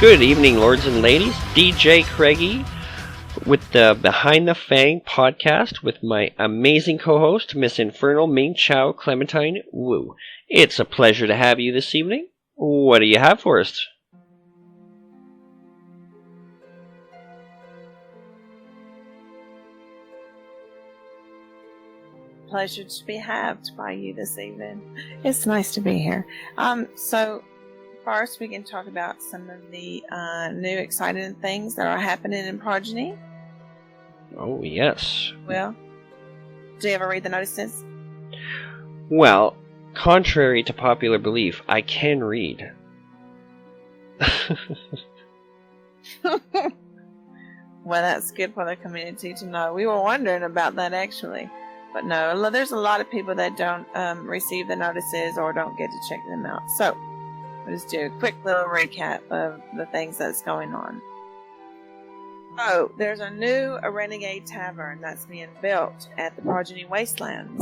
Good evening, lords and ladies. DJ Craige with the Behind the Fang podcast with my amazing co-host, Miss Infernal Ming Xiao Clementine Wu. It's a pleasure to have you this evening. What do you have for us? Pleasure to be had by you this evening. It's nice to be here. So first we can talk about some of the new exciting things that are happening in Progeny. Oh, yes. Well, do you ever read the notices? Well, contrary to popular belief, I can read. Well, that's good for the community to know. We were wondering about that actually. But no, there's a lot of people that don't receive the notices or don't get to check them out. So, we'll just do a quick little recap of the things that's going on. Oh, there's a new Renegade Tavern that's being built at the Progeny Wastelands.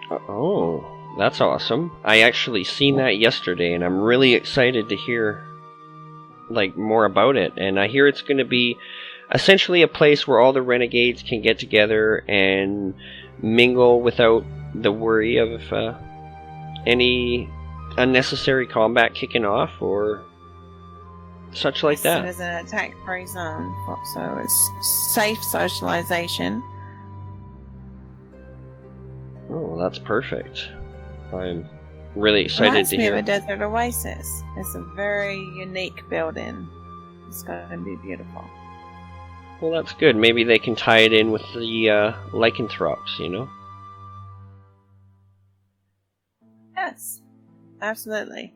Oh, that's awesome. I actually seen that yesterday, and I'm really excited to hear more about it. And I hear it's going to be essentially a place where all the renegades can get together and mingle without the worry of any unnecessary combat kicking off or such like that. It is an attack-free zone, so it's safe socialization. Oh, that's perfect. I'm really excited to hear. Reminds me of a desert oasis. It's a very unique building. It's going to be beautiful. Well, that's good. Maybe they can tie it in with the lycanthropes, you know? Yes, absolutely.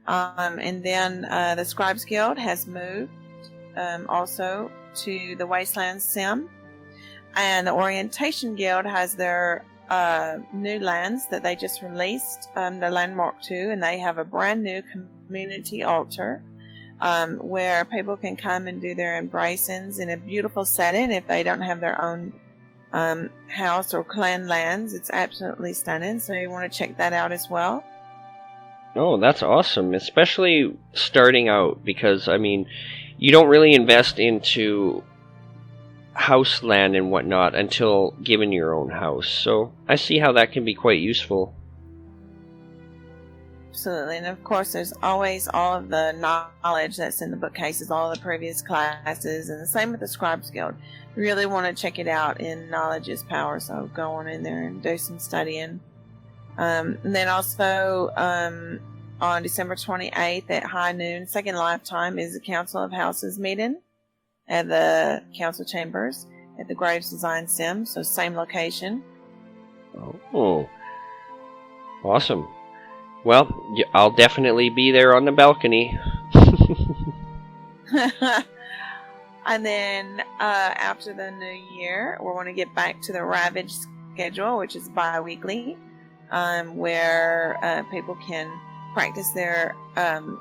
And then the Scribes Guild has moved also to the Wasteland Sim. And the Orientation Guild has their new lands that they just released, the Landmark 2, and they have a brand new community altar. Where people can come and do their embracings in a beautiful setting if they don't have their own house or clan lands. It's absolutely stunning, so you want to check that out as well. Oh, that's awesome, especially starting out, because, I mean, you don't really invest into house land and whatnot until given your own house, so I see how that can be quite useful. Absolutely, and of course there's always all of the knowledge that's in the bookcases, all the previous classes, and the same with the Scribes Guild. You really want to check it out in Knowledge is Power, so go on in there and do some studying. And then also on December 28th at high noon, Second Lifetime, is the Council of Houses meeting at the Council Chambers at the Graves Design Sim, so same location. Oh, awesome. Well, I'll definitely be there on the balcony. And then after the new year, we want to get back to the Ravage schedule, which is bi-weekly, where people can practice their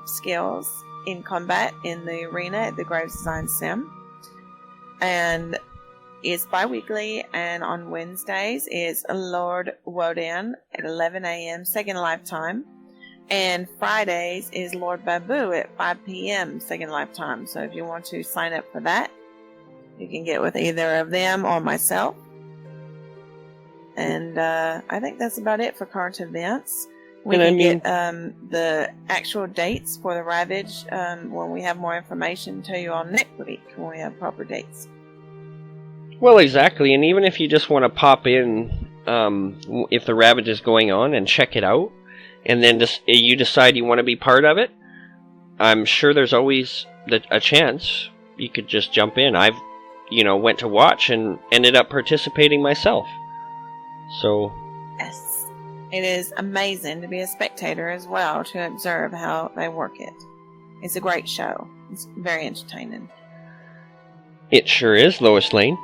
skills in combat in the arena at the Graves Design Sim. And it's bi-weekly, and on Wednesdays is Lord Wodan at 11 a.m. Second Lifetime, and Fridays is Lord Babu at 5 p.m. Second Lifetime. So if you want to sign up for that, you can get with either of them or myself. And I think that's about it for current events. We can get the actual dates for the Ravage when we have more information. Tell you all next week when we have proper dates. Well, exactly, and even if you just want to pop in, if the Ravage is going on, and check it out, and then you decide you want to be part of it, I'm sure there's always a chance you could just jump in. I've, went to watch and ended up participating myself. So. Yes, it is amazing to be a spectator as well, to observe how they work it. It's a great show. It's very entertaining. It sure is, Lois Lane.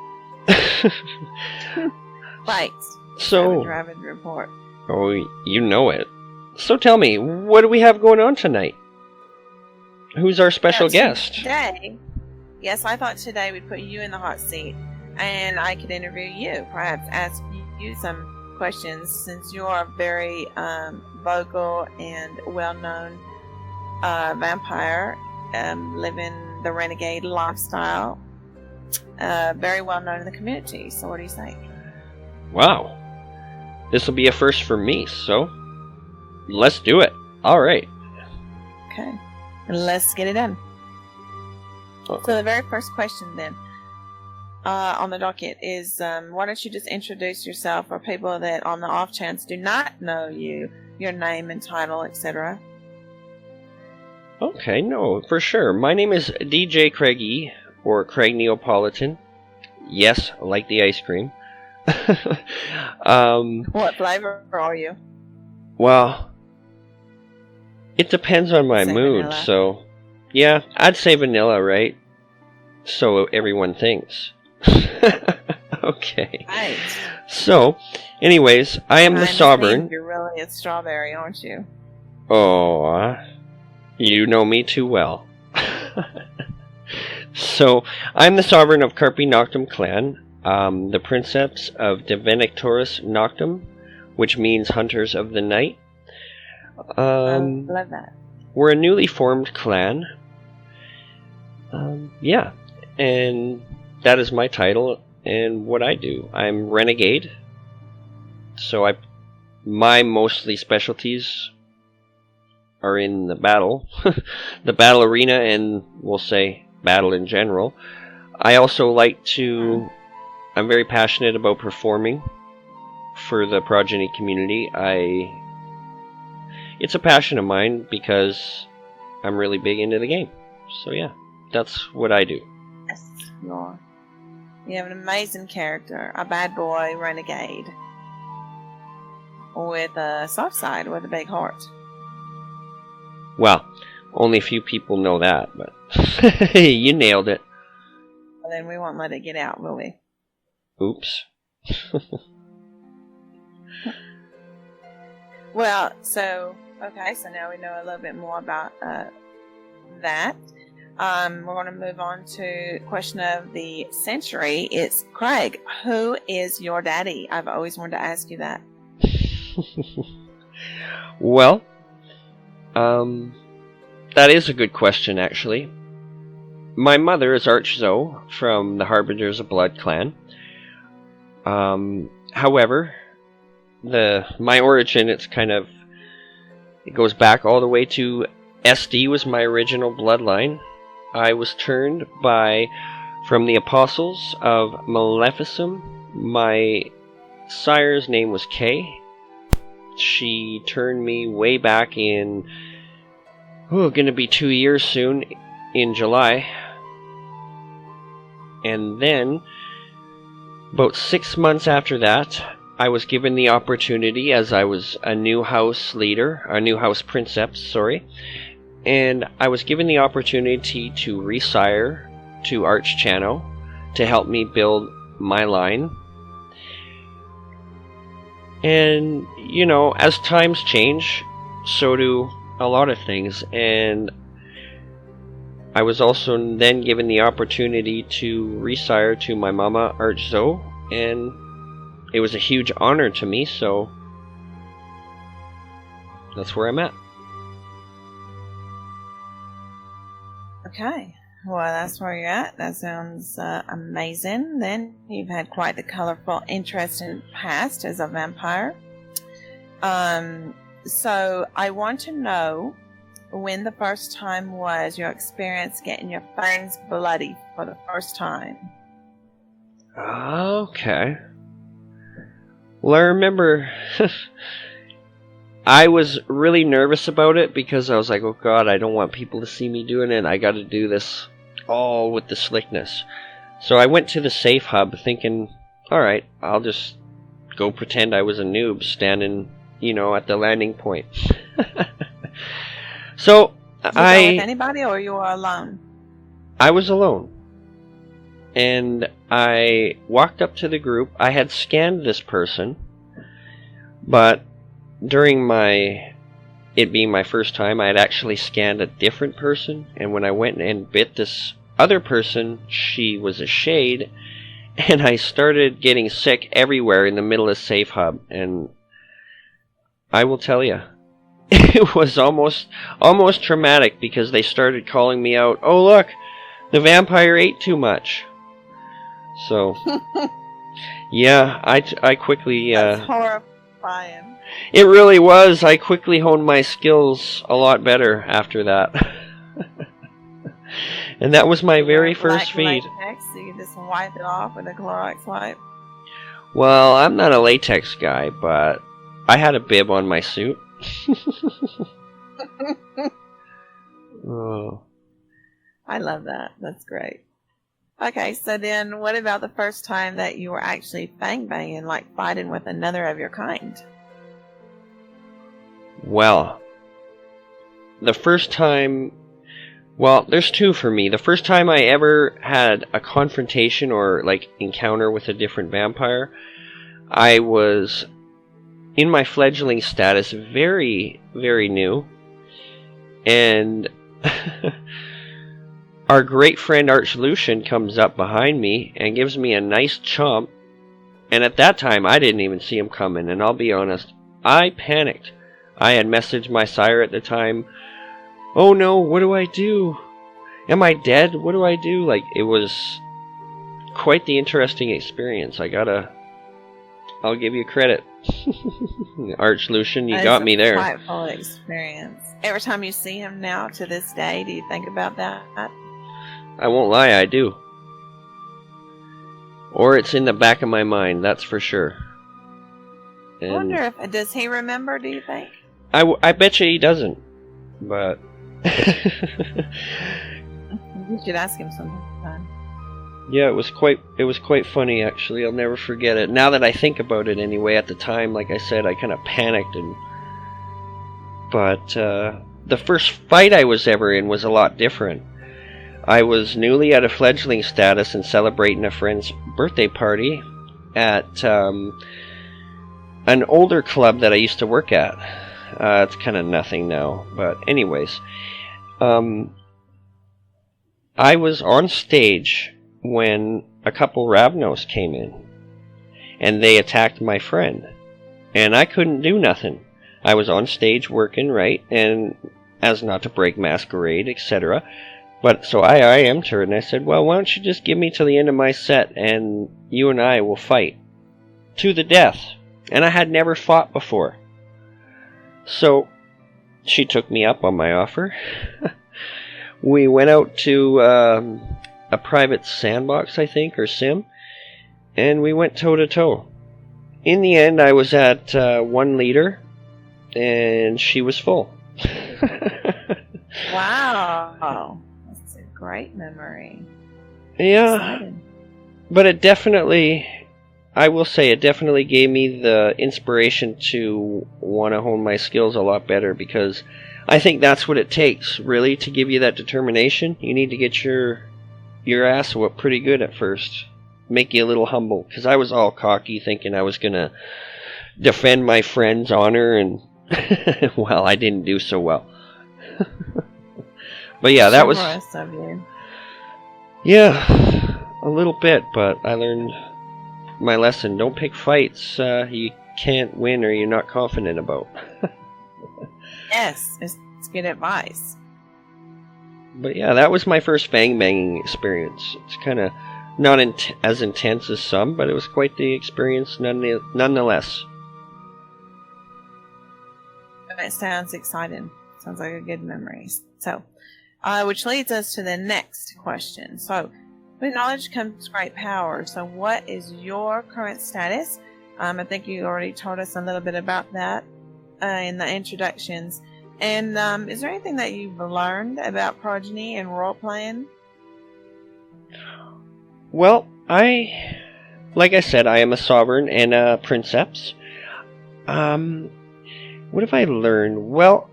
Right. So, Ravage report. Oh, you know it. So tell me, what do we have going on tonight? Who's our special guest? Today, yes, I thought today we'd put you in the hot seat, and I could interview you, perhaps ask you some questions, since you are very vocal and well-known vampire living the renegade lifestyle. Very well known in the community. So what do you think? Wow. This will be a first for me, so let's do it. All right. Okay. Let's get it done. Okay. So the very first question then on the docket is, why don't you just introduce yourself for people that on the off chance do not know you, your name and title, etc. Okay, no, for sure. My name is DJ Craige, or Craig Neapolitan. Yes, like the ice cream. What flavor are you? Well, it depends on my mood, vanilla. so yeah, I'd say vanilla, right? So everyone thinks. Okay. Right. So, anyways, I am the sovereign. You're really a strawberry, aren't you? Oh, you know me too well. So, I'm the sovereign of Carpi Noctum clan, the princeps of Divinatoris Noctum, which means hunters of the night. I love that. We're a newly formed clan. Yeah, and that is my title and what I do. I'm Renegade, so my mostly specialties are in the battle, the battle arena, and we'll say battle in general. I also I'm very passionate about performing for the progeny community. It's a passion of mine because I'm really big into the game. So yeah, that's what I do. Yes, you have an amazing character, a bad boy renegade with a soft side with a big heart. Well, only a few people know that, but you nailed it. Well, then we won't let it get out, will we? Oops. Well, so now we know a little bit more about that. We're going to move on to question of the century. It's Craig, who is your daddy? I've always wanted to ask you that. Well, that is a good question, actually. My mother is Archzo from the Harbingers of Blood clan. However, my origin, it goes back all the way to SD was my original bloodline. I was turned from the Apostles of Maleficum. My sire's name was Kay. She turned me way back in, gonna be 2 years soon, in July. And then, about 6 months after that, I was given the opportunity, as I was a new house princeps, and I was given the opportunity to resire to Archchano to help me build my line. And, as times change, so do a lot of things, and I was also then given the opportunity to resire to my mama, Archzo, and it was a huge honor to me, so that's where I'm at. Okay, well, that's where you're at. That sounds amazing. Then you've had quite the colorful, interesting past as a vampire. So I want to know when the first time was your experience getting your fangs bloody for the first time. Okay. Well, I remember I was really nervous about it because I was like, oh god, I don't want people to see me doing it. I got to do this all with the slickness. So I went to the safe hub thinking, alright, I'll just go pretend I was a noob standing, at the landing point. So Did you go with anybody or you were alone? I was alone. And I walked up to the group. I had scanned this person, but during it being my first time, I had actually scanned a different person, and when I went and bit this other person, she was a shade, and I started getting sick everywhere in the middle of Safe Hub, and I will tell you, it was almost traumatic because they started calling me out. Oh, look, the vampire ate too much. So, yeah, I quickly... That's horrifying. It really was. I quickly honed my skills a lot better after that. And that was my very first feed. Latex, so you just wipe it off with a Clorox wipe? Well, I'm not a latex guy, but I had a bib on my suit. Oh. I love that. That's great. Okay, so then what about the first time that you were actually fang banging, like fighting with another of your kind? Well, the first time... Well, there's two for me. The first time I ever had a confrontation or, like, encounter with a different vampire, I was in my fledgling status, very, very new, and our great friend Arch Lucian comes up behind me and gives me a nice chomp, and at that time I didn't even see him coming, and I'll be honest, I panicked. I had messaged my sire at the time, oh no, what do I do? Am I dead? What do I do? Like, it was quite the interesting experience. I'll give you credit. Arch Lucian, you got me there. Quite full experience. Every time you see him now, to this day, do you think about that? I won't lie, I do. Or it's in the back of my mind, that's for sure. I wonder if, does he remember, do you think? I bet you he doesn't. But... You should ask him sometime. Yeah, it was quite funny, actually. I'll never forget it. Now that I think about it anyway, at the time, like I said, I kind of panicked. But the first fight I was ever in was a lot different. I was newly at a fledgling status and celebrating a friend's birthday party at an older club that I used to work at. It's kind of nothing now, but anyways. I was on stage when a couple Ravnos came in, and they attacked my friend, and I couldn't do nothing. I was on stage working, right, and as not to break masquerade, etc. But so I IM'd her, and I said, well, why don't you just give me till the end of my set, and you and I will fight to the death. And I had never fought before. So she took me up on my offer. We went out to a private sandbox, I think, or sim, and we went toe-to-toe. In the end, I was at 1 liter, and she was full. Wow. That's a great memory. Yeah. Exciting. But it definitely, I will say, it definitely gave me the inspiration to want to hone my skills a lot better, because I think that's what it takes, really, to give you that determination. You need to get your ass whooped pretty good at first. Make you a little humble, because I was all cocky, thinking I was going to defend my friend's honor, and, well, I didn't do so well. But yeah, that was... Of you. Yeah, a little bit, but I learned my lesson. Don't pick fights you can't win or you're not confident about. Yes, it's good advice. But yeah, that was my first fang banging experience. It's kind of not as intense as some, but it was quite the experience nonetheless. It sounds exciting. Sounds like a good memory. So, which leads us to the next question. So, with knowledge comes great power. So, what is your current status? I think you already told us a little bit about that in the introductions. And is there anything that you've learned about progeny and role playing? Well, like I said, I am a sovereign and a princeps. What have I learned? Well,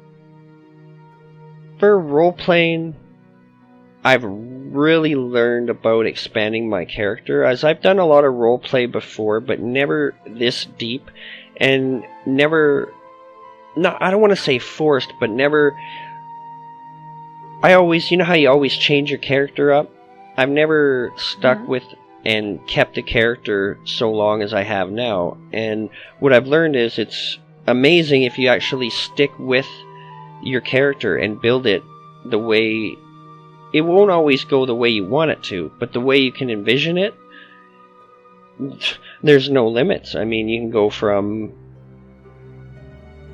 for role playing, I've really learned about expanding my character, as I've done a lot of role play before, but never this deep, and never, I don't want to say forced, but never, you know how you always change your character up? I've never stuck with and kept a character so long as I have now, and what I've learned is it's amazing if you actually stick with your character and build it the way... It won't always go the way you want it to, but the way you can envision it, there's no limits. I mean, you can go from,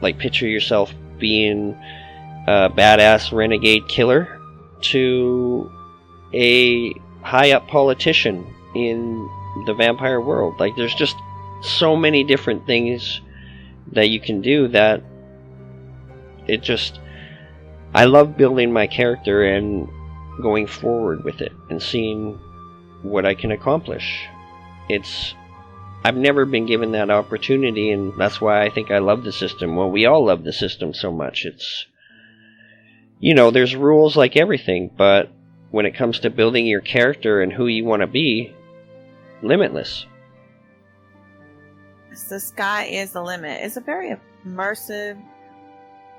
like, picture yourself being a badass renegade killer to a high-up politician in the vampire world. Like, there's just so many different things that you can do that it just... I love building my character and going forward with it and seeing what I can accomplish. I've never been given that opportunity, and that's why I think I love the system. Well, we all love the system so much. It's, there's rules like everything, but when it comes to building your character and who you want to be, limitless. The sky is the limit. It's a very immersive,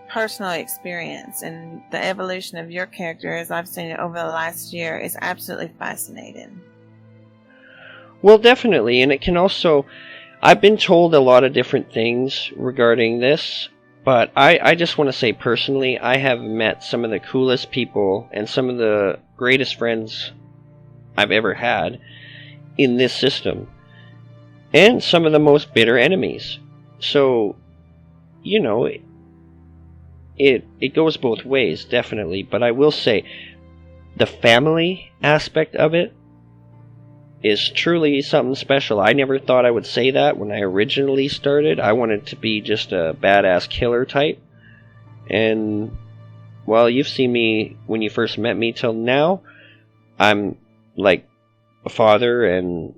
personal experience, and the evolution of your character, as I've seen it over the last year, is absolutely fascinating. Well, definitely, and it can also... I've been told a lot of different things regarding this, but I just want to say personally, I have met some of the coolest people and some of the greatest friends I've ever had in this system, and some of the most bitter enemies. So, it goes both ways, definitely, but I will say the family aspect of it is truly something special. I never thought I would say that when I originally started. I wanted to be just a badass killer type. And, well, you've seen me when you first met me till now. I'm like a father and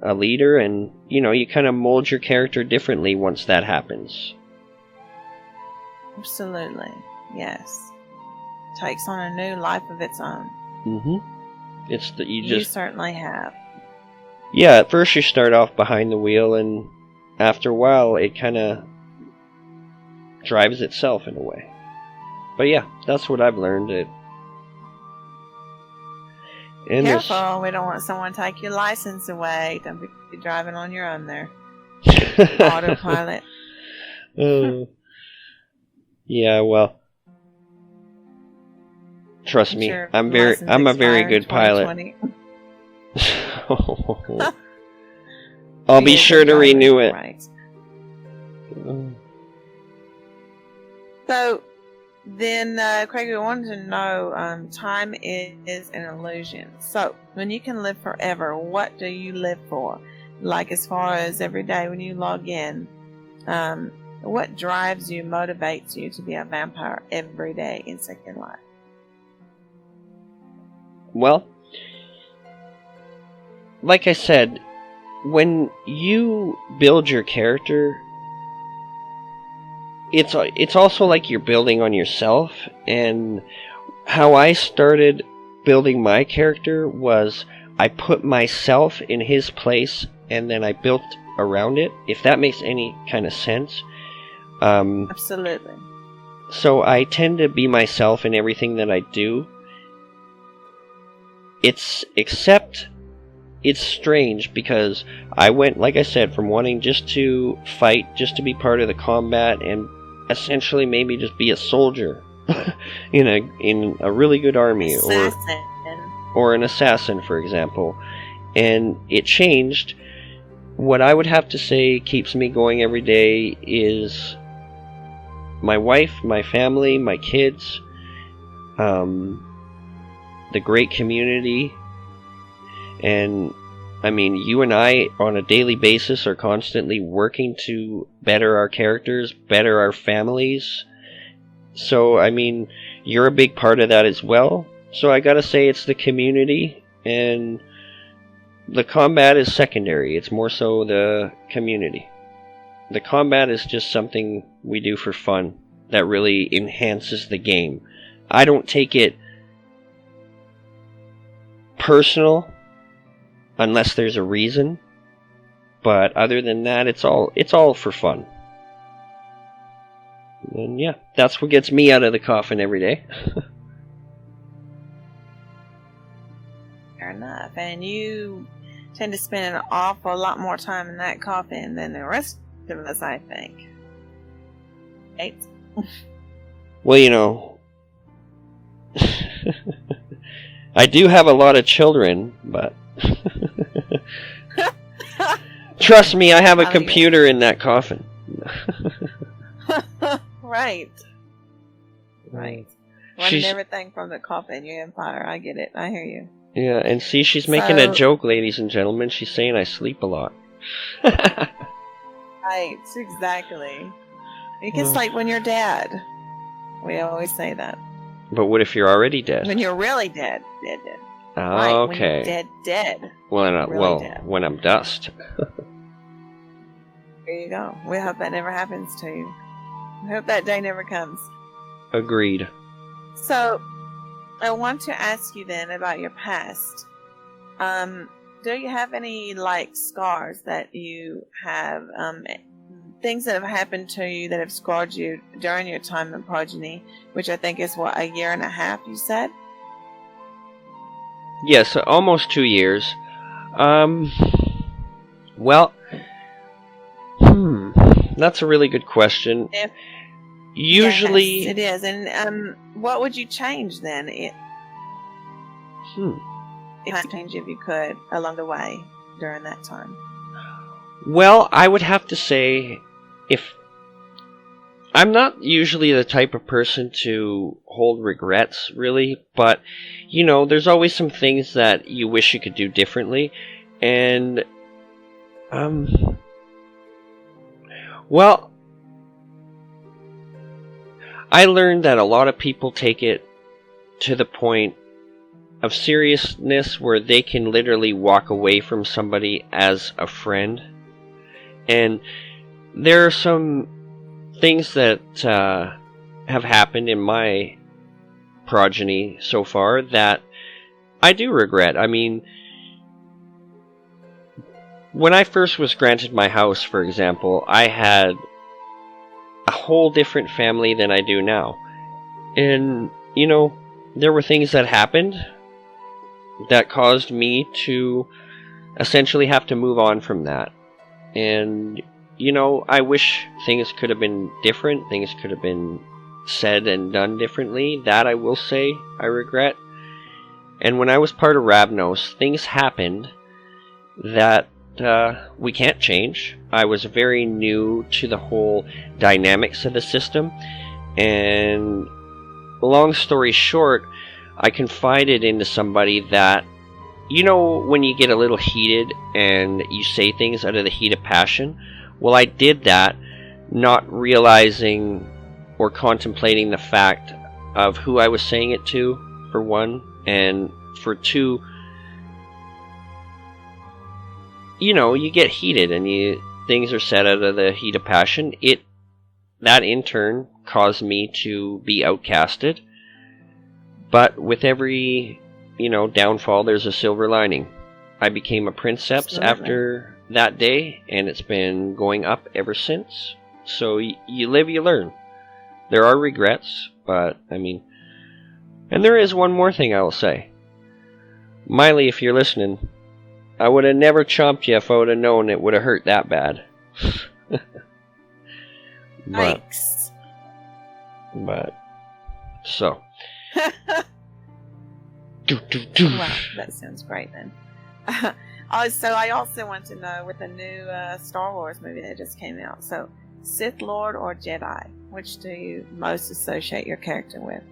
a leader, and, you kind of mold your character differently once that happens. Absolutely. Yes. Takes on a new life of its own. Mm-hmm. It's that you certainly have. Yeah, at first you start off behind the wheel, and after a while it kind of drives itself in a way. But yeah, that's what I've learned. Careful, we don't want someone to take your license away. Don't be driving on your own there. Autopilot. Yeah, well, trust me, I'm a very good pilot. I'll be sure to renew it. Right. So then, Craig, we wanted to know, time is an illusion. So when you can live forever, what do you live for? Like, as far as every day when you log in, what drives you, motivates you to be a vampire every day in Second Life? Well, like I said, when you build your character, it's also like you're building on yourself. And how I started building my character was I put myself in his place and then I built around it, if that makes any kind of sense. Absolutely. So I tend to be myself in everything that I do. Except it's strange because I went, like I said, from wanting just to fight, just to be part of the combat, and essentially maybe just be a soldier in a really good army, or an assassin, for example. And it changed. What I would have to say keeps me going every day is my wife, my family, my kids, the great community. And I mean, you and I on a daily basis are constantly working to better our characters, better our families. So I mean, you're a big part of that as well. So I gotta say it's the community, and the combat is secondary. It's more so the community. The combat is just something we do for fun that really enhances the game. I don't take it personal unless there's a reason, but other than that, it's all for fun. And yeah, that's what gets me out of the coffin every day. Fair enough. And you tend to spend an awful lot more time in that coffin than the rest of us, I think. Right. Well, I do have a lot of children, but trust me, I have a computer in that coffin. Right. Running everything from the coffin, your empire. I get it. I hear you. Yeah, and see, she's making a joke, ladies and gentlemen. She's saying I sleep a lot. Right, exactly. You can sleep when you're dead. We always say that. But what if you're already dead? When you're really dead. Oh, right, okay. When you're dead. Well, dead. When I'm dust. There you go. We hope that never happens to you. We hope that day never comes. Agreed. So, I want to ask you then about your past. Do you have any, scars that you have, things that have happened to you that have scarred you during your time in progeny, which I think is, a year and a half, you said? Yes, almost 2 years. Well, that's a really good question. Usually... Yes, it is. And what would you change then? If you change if you could along the way during that time. Well, I would have to say, I'm not usually the type of person to hold regrets, really, but, there's always some things that you wish you could do differently, and, well, I learned that a lot of people take it to the point of seriousness where they can literally walk away from somebody as a friend. And there are some things that have happened in my progeny so far that I do regret. I mean, when I first was granted my house, for example, I had a whole different family than I do now. And, there were things that happened that caused me to essentially have to move on from that. And, I wish things could have been different, things could have been said and done differently. That I will say I regret. And when I was part of Ravnos, things happened that we can't change. I was very new to the whole dynamics of the system, and long story short, I confided into somebody that, when you get a little heated and you say things out of the heat of passion, well, I did that, not realizing or contemplating the fact of who I was saying it to, for one, and for two, you get heated and things are said out of the heat of passion. That in turn caused me to be outcasted. But with every, downfall, there's a silver lining. I became a princeps after that day, and it's been going up ever since. So you live, you learn. There are regrets, but, and there is one more thing I will say. Miley, if you're listening, I would have never chomped you if I would have known it would have hurt that bad. Yikes. So. Wow, that sounds great then. So I also want to know, with the new Star Wars movie that just came out, so Sith Lord or Jedi, which do you most associate your character with?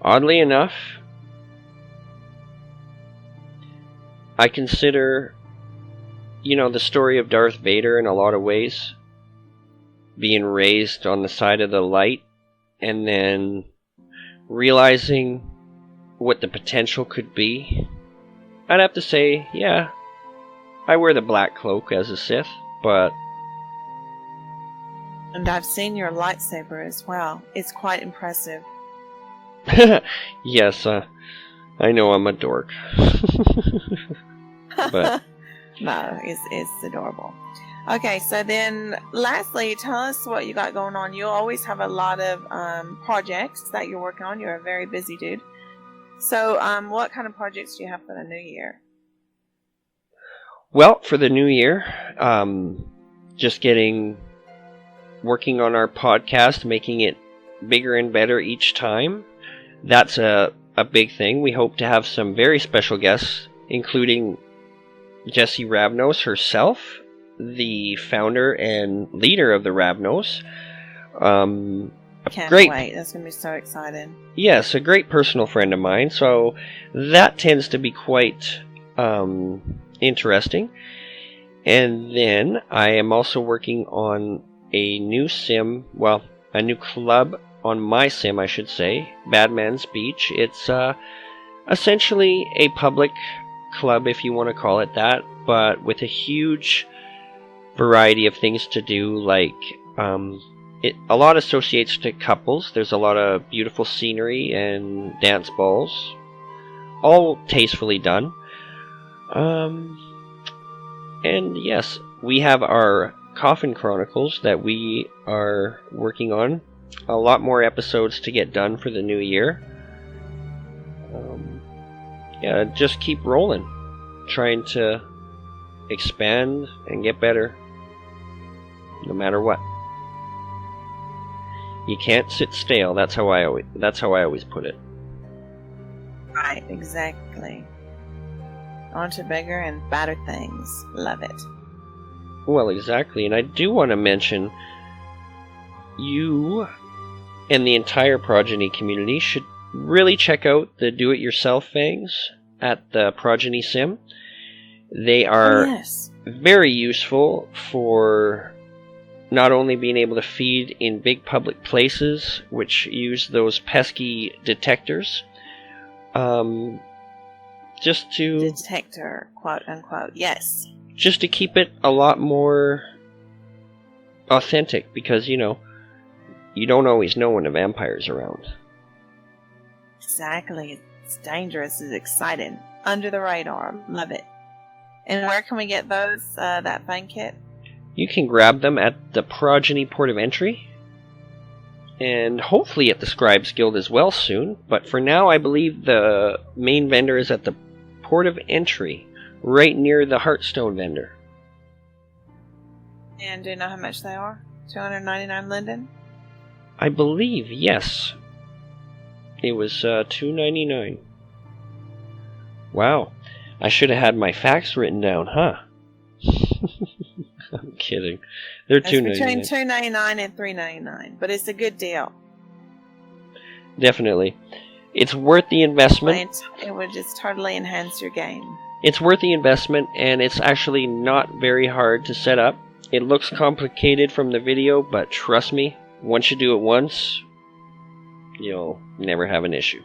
Oddly enough, I consider, the story of Darth Vader in a lot of ways, being raised on the side of the light, and then realizing what the potential could be. I'd have to say, yeah, I wear the black cloak as a Sith, but... And I've seen your lightsaber as well. It's quite impressive. Yes, I know I'm a dork. But... No, it's adorable. Okay, so then lastly, tell us what you got going on. You always have a lot of projects that you're working on. You're a very busy dude. So what kind of projects do you have for the new year? Well, for the new year, just working on our podcast, making it bigger and better each time. That's a big thing. We hope to have some very special guests, including Jessie Ravnos herself, the founder and leader of the Ravnos. Can't wait. That's going to be so exciting. Yes, a great personal friend of mine. So that tends to be quite interesting. And then I am also working on a new sim, well, a new club on my sim, I should say, Badman's Beach. It's essentially a public club, if you want to call it that, but with a huge variety of things to do, like a lot associates to couples. There's a lot of beautiful scenery and dance balls, all tastefully done. And yes, we have our Coffin Chronicles that we are working on. A lot more episodes to get done for the new year. Yeah, just keep rolling. Trying to expand and get better. No matter what. You can't sit stale. That's how I always put it. Right, exactly. On to bigger and better things. Love it. Well, exactly. And I do want to mention, you and the entire Progeny community should really check out the do-it-yourself Fangs at the Progeny Sim. They are very useful for not only being able to feed in big public places, which use those pesky detectors, just to... Detector, quote unquote, yes. Just to keep it a lot more authentic, because, you don't always know when a vampire's around. Exactly. It's dangerous. It's exciting. Under the radar. Love it. And where can we get those, that Fang kit? You can grab them at the Progeny Port of Entry, and hopefully at the Scribes Guild as well soon. But for now, I believe the main vendor is at the Port of Entry, right near the Heartstone vendor. And do you know how much they are? $299 Linden? I believe, yes. It was $2.99. Wow. I should have had my facts written down, huh? I'm kidding. They're $2.99. Between $2.99 and $3.99, but it's a good deal. Definitely. It's worth the investment. It would just totally enhance your game. It's worth the investment, and it's actually not very hard to set up. It looks complicated from the video, but trust me, once you do it once, you'll never have an issue.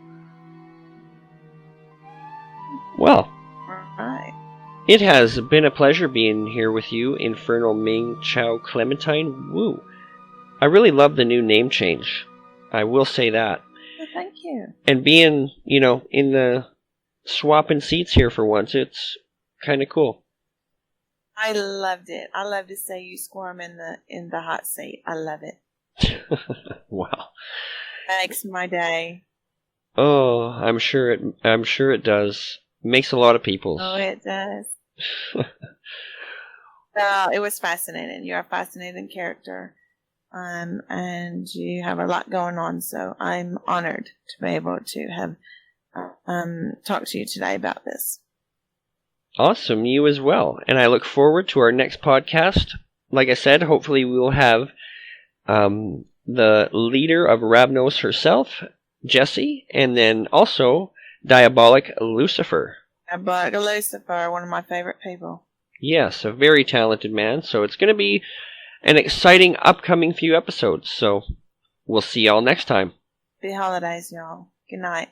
Well, alright. It has been a pleasure being here with you, Infernal Ming Xiao Clementine. Woo! I really love the new name change. I will say that. Well, thank you. And being, in the swapping seats here for once, it's kind of cool. I loved it. I love to see you squirm in the hot seat. I love it. Wow. Makes my day. Oh, I'm sure it does. Makes a lot of people's. Oh, it does. It was fascinating. You're a fascinating character. And you have a lot going on, so I'm honored to be able to have talked to you today about this. Awesome, you as well. And I look forward to our next podcast. Like I said, hopefully we will have the leader of Ravnos herself, Jessie, and then also Diabolic Lucifer. Diabolic Lucifer, one of my favorite people. Yes, a very talented man. So it's going to be an exciting upcoming few episodes. So we'll see y'all next time. Happy holidays, y'all. Good night.